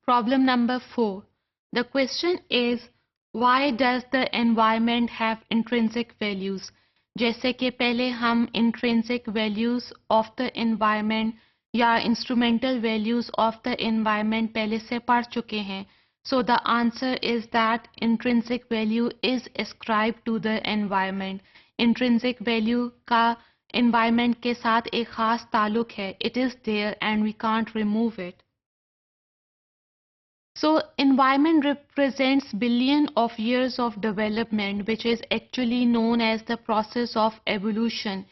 Problem number 4. The question is, why does the environment have intrinsic values? जैसे कि पहले हम intrinsic values of the environment या instrumental values of the environment पहले से पढ़ चुके हैं. So the answer is that intrinsic value is ascribed to the environment. Intrinsic value का environment के साथ एक खास ताल्लुक है. It is there and we can't remove it. So environment represents billion of years of development, which is actually known as the process of evolution.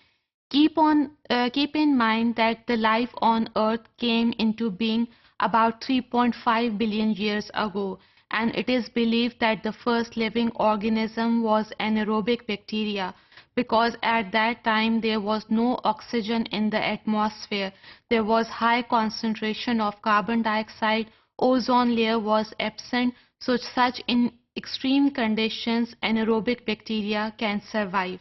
Keep in mind that the life on Earth came into being about 3.5 billion years ago, and it is believed that the first living organism was anaerobic bacteria, because at that time there was no oxygen in the atmosphere. There was high concentration of carbon dioxide. Ozone layer was absent, so such in extreme conditions anaerobic bacteria can survive.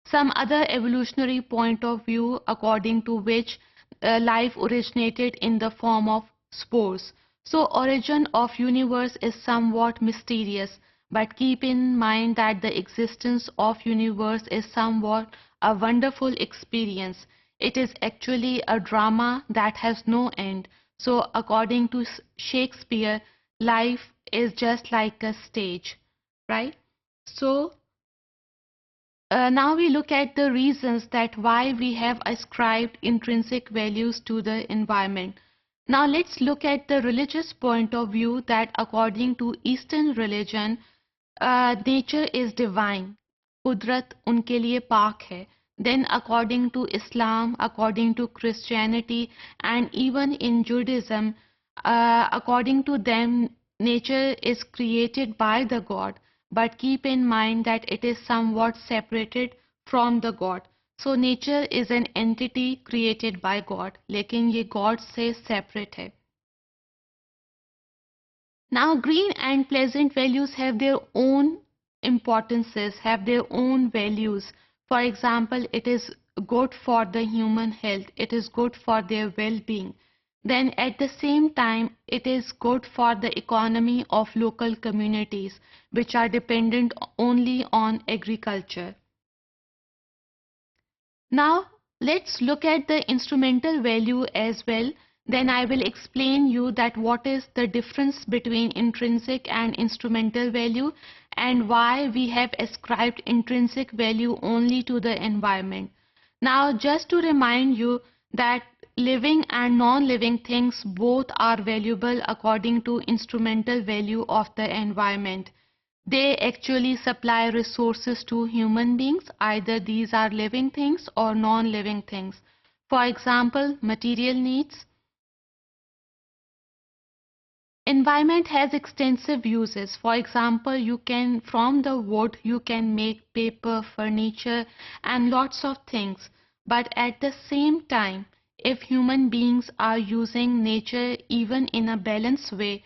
Some other evolutionary point of view according to which life originated in the form of spores. So origin of universe is somewhat mysterious, but keep in mind that the existence of universe is somewhat a wonderful experience. It is actually a drama that has no end. So according to Shakespeare, life is just like a stage, right? So now we look at the reasons that why we have ascribed intrinsic values to the environment. Now let's look at the religious point of view that according to Eastern religion, nature is divine. Kudrat unke liye paak hai. Then according to Islam, according to Christianity, and even in Judaism, according to them, nature is created by the God, but keep in mind that it is somewhat separated from the God. So nature is an entity created by God, लेकिन ये God से separate है. Now green and pleasant values have their own importances, have their own values. For example, it is good for the human health, it is good for their well-being. Then at the same time, it is good for the economy of local communities which are dependent only on agriculture. Now let's look at the instrumental value as well. Then I will explain you that what is the difference between intrinsic and instrumental value and why we have ascribed intrinsic value only to the environment. Now just to remind you that living and non-living things both are valuable according to instrumental value of the environment. They actually supply resources to human beings, either these are living things or non-living things. For example, material needs. Environment has extensive uses. For example, from the wood, you can make paper, furniture, and lots of things. But at the same time, if human beings are using nature even in a balanced way,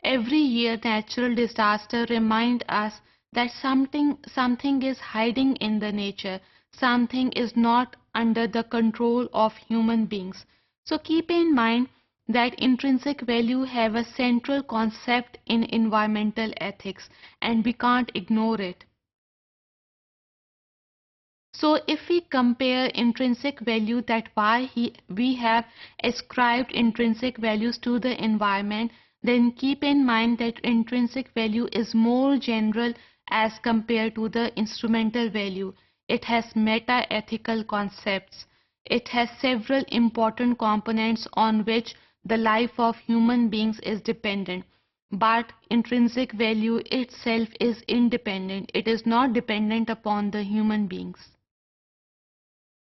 every year natural disaster remind us that something is hiding in the nature, something is not under the control of human beings. So keep in mind that intrinsic value have a central concept in environmental ethics and we can't ignore it. So if we compare intrinsic value, that why we have ascribed intrinsic values to the environment, then keep in mind that intrinsic value is more general as compared to the instrumental value. It has meta-ethical concepts. It has several important components on which the life of human beings is dependent. But intrinsic value itself is independent. It is not dependent upon the human beings.